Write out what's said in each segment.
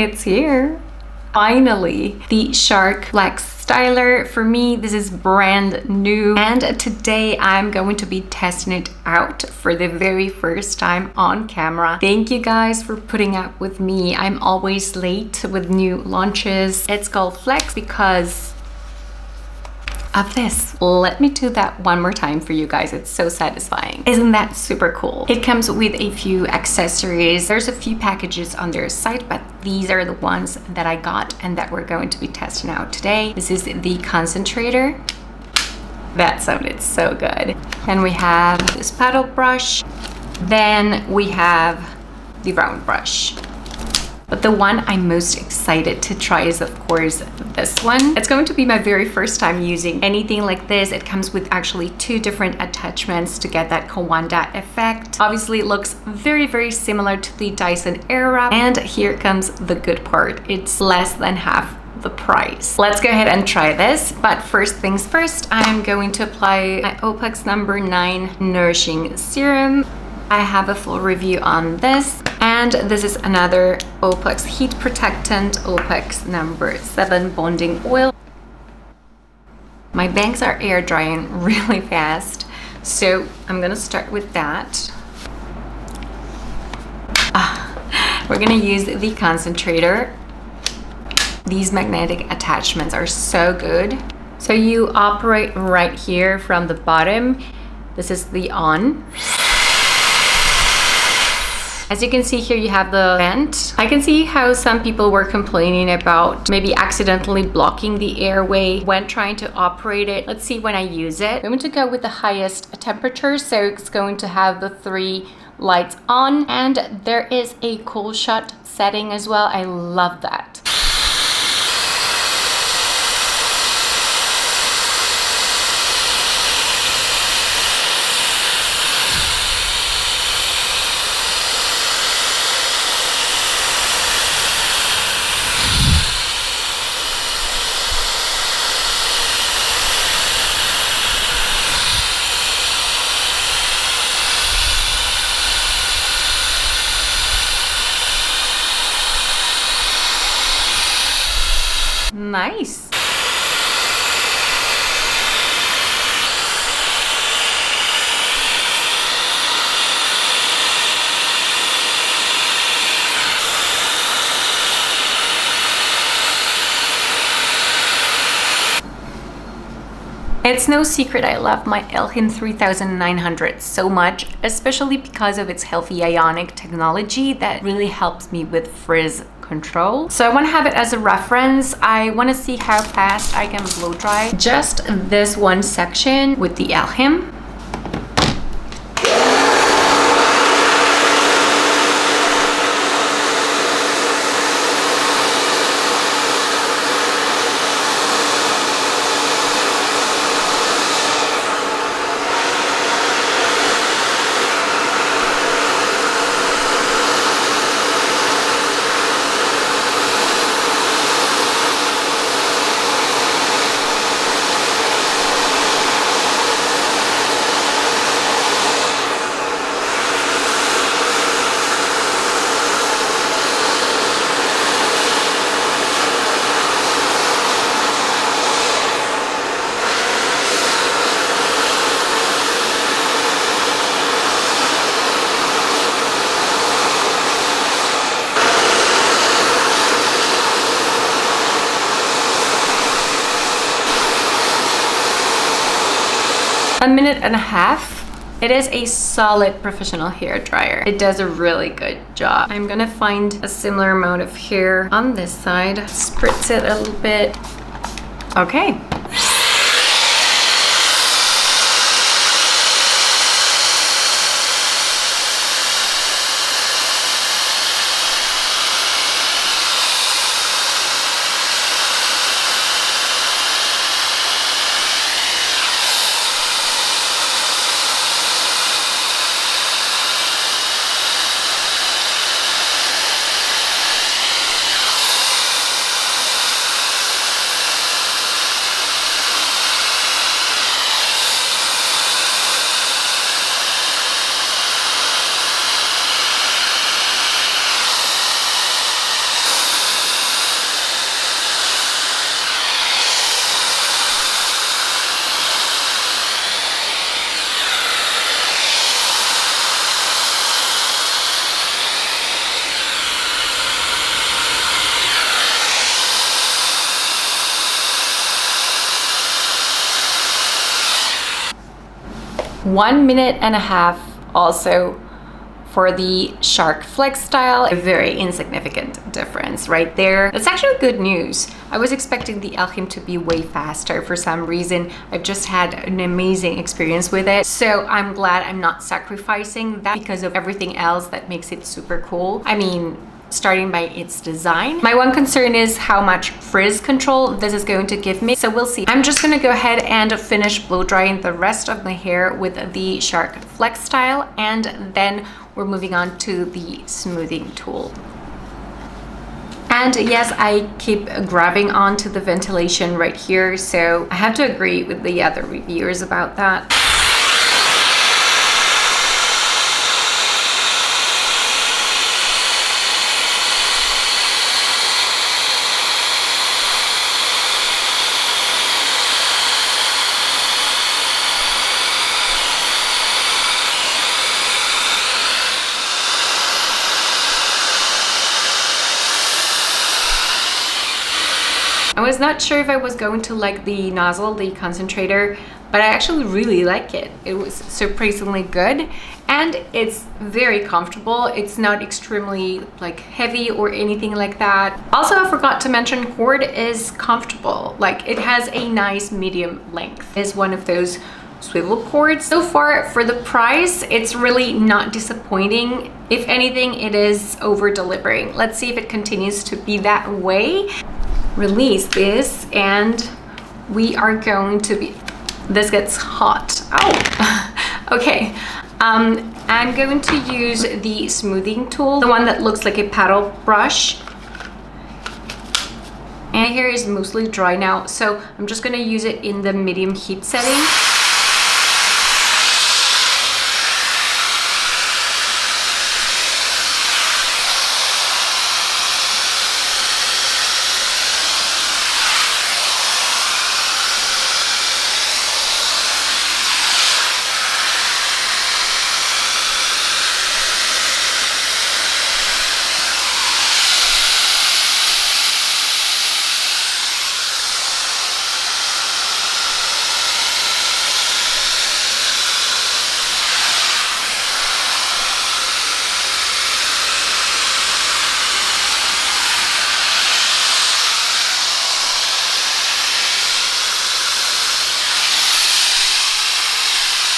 It's here. Finally, the Shark Flex styler. For me, this is brand new, and today I'm going to be testing it out for the very first time on camera. Thank you guys for putting up with me. I'm always late with new launches. It's called Flex because of this. Let me do that one more time for you guys. It's so satisfying. Isn't that super cool? It comes with a few accessories. There's a few packages on their site, but these are the ones that I got and that we're going to be testing out today. This is the concentrator. That sounded so good. Then we have this paddle brush. Then we have the round brush. But the one I'm most excited to try is, of course, this one. It's going to be my very first time using anything like this. It comes with actually two different attachments to get that Kawanda effect. Obviously, it looks very, very similar to the Dyson Airwrap. And here comes the good part. It's less than half the price. Let's go ahead and try this. But first things first, I'm going to apply my Opux number 9 Nourishing Serum. I have a full review on this, and this is another Opux Heat Protectant, Opux number 7 Bonding Oil. My bangs are air drying really fast, so I'm gonna start with that. We're gonna use the concentrator. These magnetic attachments are so good. So you operate right here from the bottom. This is the on. As you can see here, you have the vent. I can see how some people were complaining about maybe accidentally blocking the airway when trying to operate it. Let's see when I use it. I'm going to go with the highest temperature, so it's going to have the 3 lights on, and there is a cool shot setting as well. I love that. Nice. It's no secret I love my Elhin 3900 so much, especially because of its healthy ionic technology that really helps me with frizz control. So I want to have it as a reference. I want to see how fast I can blow dry just this one section with the Elhin. A minute and a half. It is a solid professional hair dryer. It does a really good job. I'm gonna find a similar amount of hair on this side, spritz it a little bit. Okay. 1.5 minutes also for the Shark Flex style. A very insignificant difference right there. That's actually good news. I was expecting the Elgin to be way faster for some reason. I've just had an amazing experience with it. So I'm glad I'm not sacrificing that because of everything else that makes it super cool. I mean, starting by its design. My one concern is how much frizz control this is going to give me, so we'll see. I'm just gonna go ahead and finish blow drying the rest of my hair with the Shark Flex style, and then we're moving on to the smoothing tool. And yes, I keep grabbing onto the ventilation right here, so I have to agree with the other reviewers about that. I was not sure if I was going to like the nozzle, the concentrator, but I actually really like it. It was surprisingly good and it's very comfortable. It's not extremely like heavy or anything like that. Also, I forgot to mention, cord is comfortable. Like, it has a nice medium length. It's one of those swivel cords. So far for the price, it's really not disappointing. If anything, it is over delivering. Let's see if it continues to be that way. Release this and we are going to be, this gets hot. Oh, okay. I'm going to use the smoothing tool, the one that looks like a paddle brush. And my hair is mostly dry now, so I'm just gonna use it in the medium heat setting.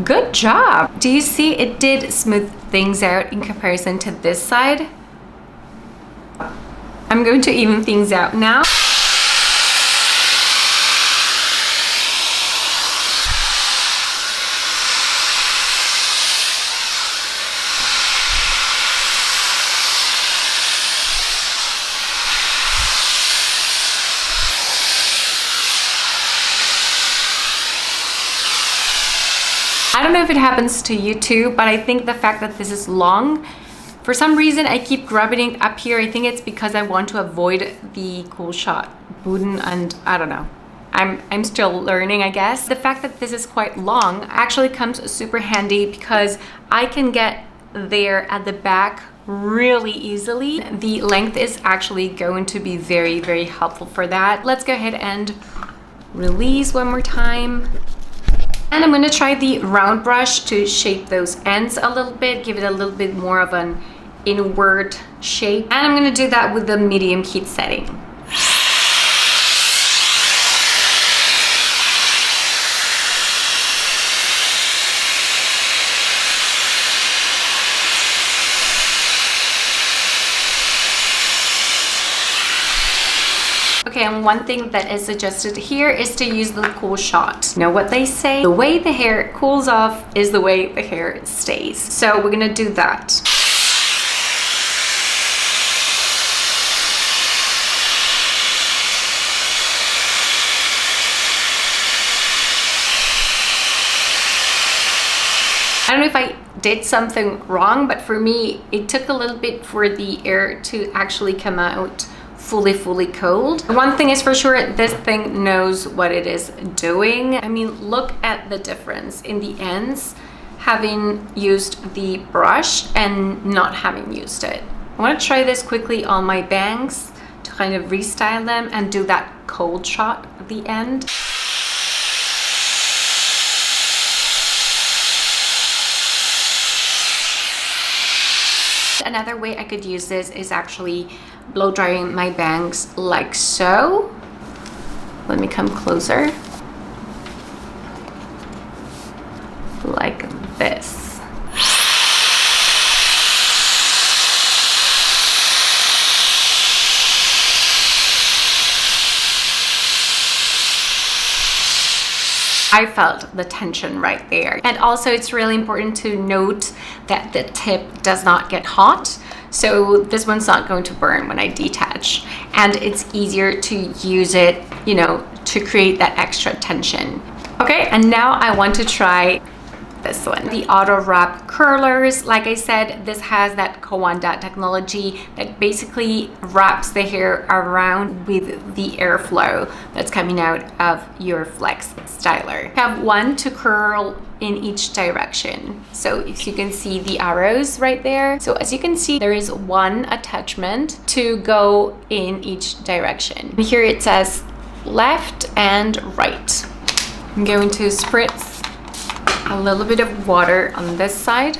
Good job! Do you see it did smooth things out in comparison to this side? I'm going to even things out now. I don't know if it happens to you too, but I think the fact that this is long, for some reason I keep grabbing it up here. I think it's because I want to avoid the cool shot button, and I don't know. I'm still learning, I guess. The fact that this is quite long actually comes super handy because I can get there at the back really easily. The length is actually going to be very, very helpful for that. Let's go ahead and release one more time. And I'm gonna try the round brush to shape those ends a little bit, give it a little bit more of an inward shape. And I'm gonna do that with the medium heat setting. Okay, and one thing that is suggested here is to use the cool shot. You know what they say? The way the hair cools off is the way the hair stays. So we're gonna do that. I don't know if I did something wrong, but for me, it took a little bit for the air to actually come out fully cold. One thing is for sure, this thing knows what it is doing. I mean, look at the difference in the ends, having used the brush and not having used it. I want to try this quickly on my bangs to kind of restyle them and do that cold shot at the end. another way I could use this is actually blow drying my bangs like so. Let me come closer. Like this. I felt the tension right there. And also it's really important to note that the tip does not get hot. So this one's not going to burn when I detach. And it's easier to use it, you know, to create that extra tension. Okay, and now I want to try this one, the auto wrap curlers. Like I said, this has that Kawanda technology that basically wraps the hair around with the airflow that's coming out of your flex styler. You have one to curl in each direction. So if you can see the arrows right there. So as you can see, there is one attachment to go in each direction. Here it says left and right. I'm going to spritz a little bit of water on this side,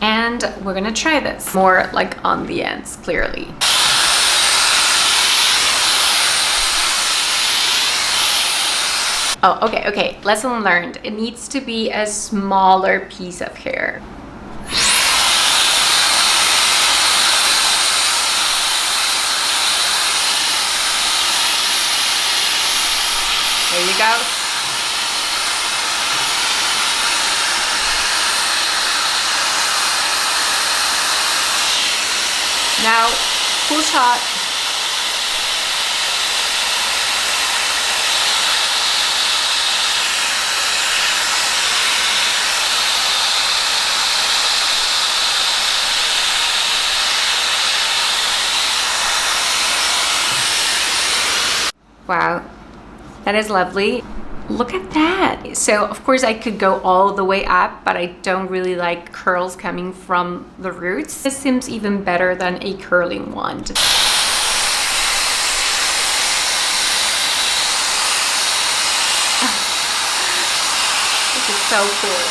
and we're gonna try this more like on the ends, clearly. Oh, okay, lesson learned. It needs to be a smaller piece of hair. There you go. Now, full shot. Wow, that is lovely. Look at that. So of course I could go all the way up, but I don't really like curls coming from the roots. This seems even better than a curling wand. This is so cool.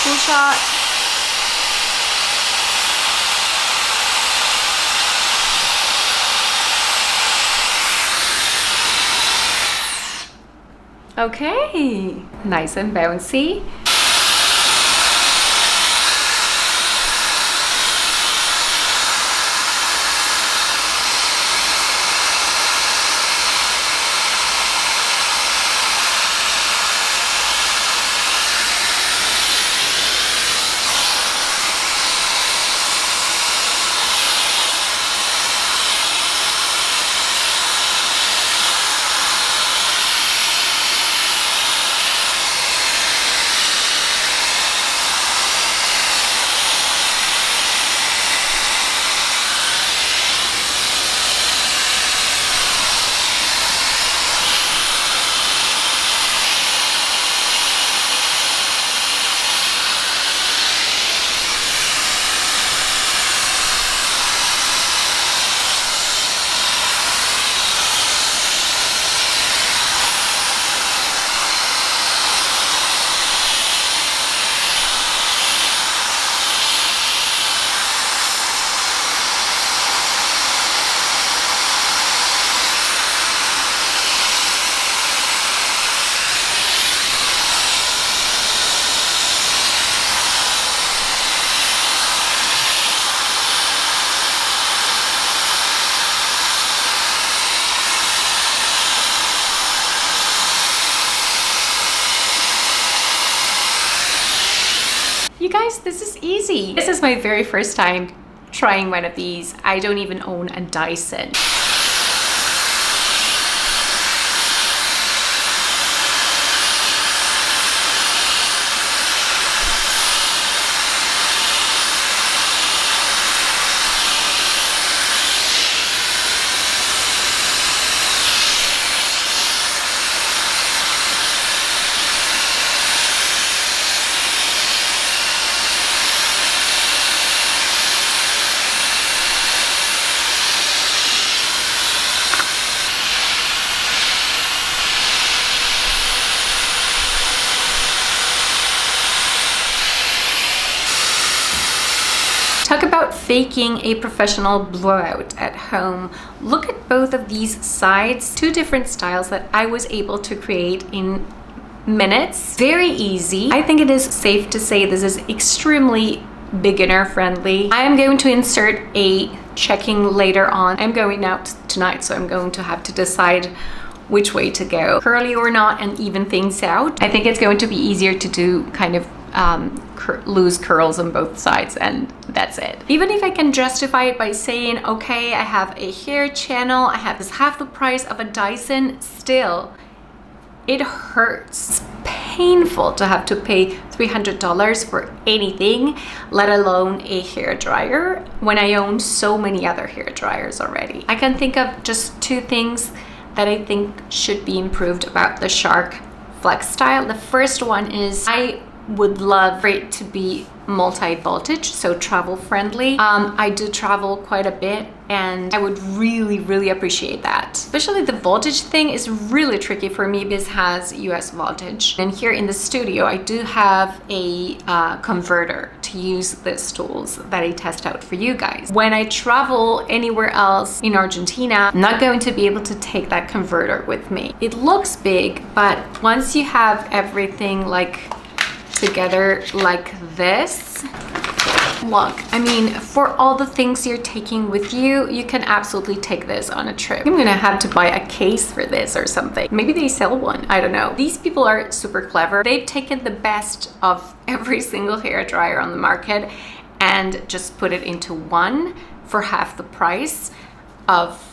Full shot. Okay, nice and bouncy. You guys, this is easy. This is my very first time trying one of these. I don't even own a Dyson. Talk about faking a professional blowout at home. Look at both of these sides, two different styles that I was able to create in minutes. Very easy. I think it is safe to say this is extremely beginner friendly. I am going to insert a checking later on. I'm going out tonight, so I'm going to have to decide which way to go, curly or not, and even things out. I think it's going to be easier to do kind of loose curls on both sides, and that's it. Even if I can justify it by saying, okay, I have a hair channel, I have this half the price of a Dyson, still it hurts. It's painful to have to pay $300 for anything, let alone a hair dryer, when I own so many other hair dryers already. I can think of just two things that I think should be improved about the Shark Flex style. The first one is I would love for it to be multi-voltage, so travel friendly. I do travel quite a bit, and I would really appreciate that. Especially the voltage thing is really tricky for me because it has US voltage. And here in the studio, I do have a converter to use these tools that I test out for you guys. When I travel anywhere else in Argentina, I'm not going to be able to take that converter with me. It looks big, but once you have everything like together like this, look, I mean, for all the things you're taking with you, you can absolutely take this on a trip. I'm gonna have to buy a case for this or something. Maybe they sell one, I don't know. These people are super clever. They've taken the best of every single hair dryer on the market and just put it into one for half the price of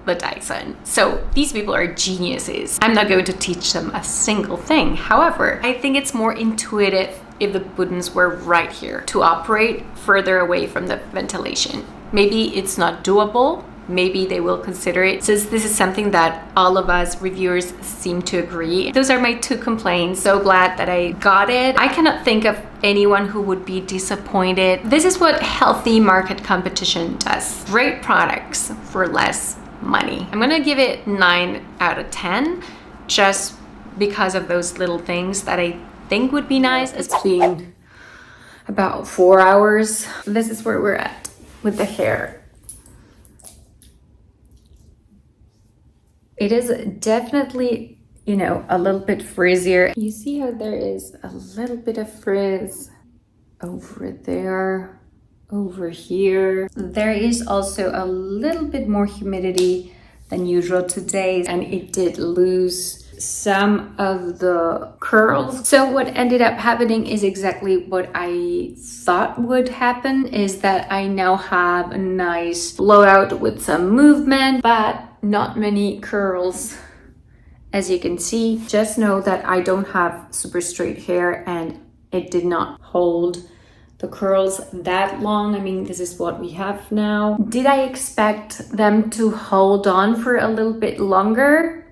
the Dyson. So these people are geniuses. I'm not going to teach them a single thing. However, I think it's more intuitive if the buttons were right here to operate further away from the ventilation. Maybe it's not doable. Maybe they will consider it, since this is something that all of us reviewers seem to agree. Those are my two complaints. So glad that I got it. I cannot think of anyone who would be disappointed. This is what healthy market competition does. Great products for less money. I'm gonna give it 9 out of 10 just because of those little things that I think would be nice. It's been about 4 hours. This is where we're at with the hair. It is definitely, you know, a little bit frizzier. You see how there is a little bit of frizz over there, over here. There is also a little bit more humidity than usual today, and it did lose some of the curls. So what ended up happening is exactly what I thought would happen, is that I now have a nice blowout with some movement, but not many curls. As you can see, just know that I don't have super straight hair, and it did not hold the curls that long. I mean, this is what we have now. Did I expect them to hold on for a little bit longer?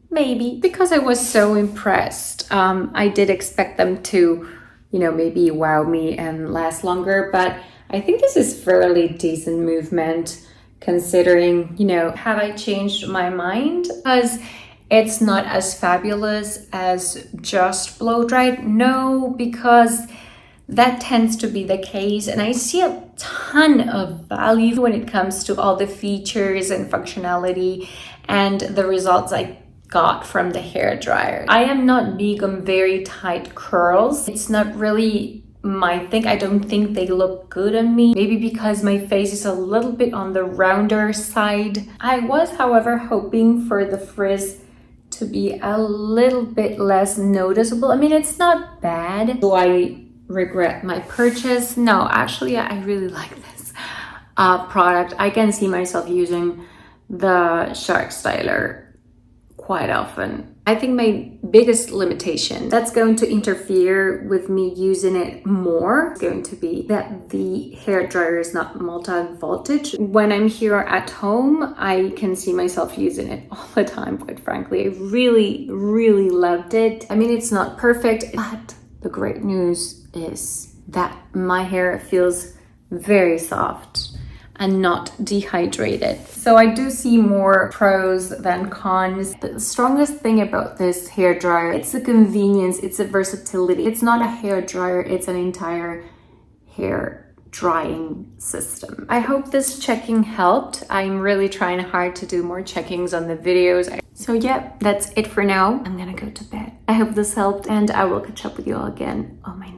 Maybe, because I was so impressed. I did expect them to, you know, maybe wow me and last longer, but I think this is fairly decent movement considering, you know, have I changed my mind? Because it's not as fabulous as just blow dried. No, because that tends to be the case, and I see a ton of value when it comes to all the features and functionality and the results I got from the hair dryer. I am not big on very tight curls. It's not really my thing. I don't think they look good on me. Maybe because my face is a little bit on the rounder side. I was, however, hoping for the frizz to be a little bit less noticeable. I mean, it's not bad. Do I regret my purchase? No, actually, I really like this product. I can see myself using the Shark Styler quite often. I think my biggest limitation that's going to interfere with me using it more is going to be that the hair dryer is not multi-voltage. When I'm here at home, I can see myself using it all the time, quite frankly. I really loved it. I mean, it's not perfect, but the great news is that my hair feels very soft and not dehydrated. So I do see more pros than cons. The strongest thing about this hair dryer, it's the convenience, it's the versatility. It's not a hair dryer, it's an entire hair drying system. I hope this checking helped. I'm really trying hard to do more checkings on the videos. So yeah, that's it for now. I'm gonna go to bed. I hope this helped, and I will catch up with you all again on my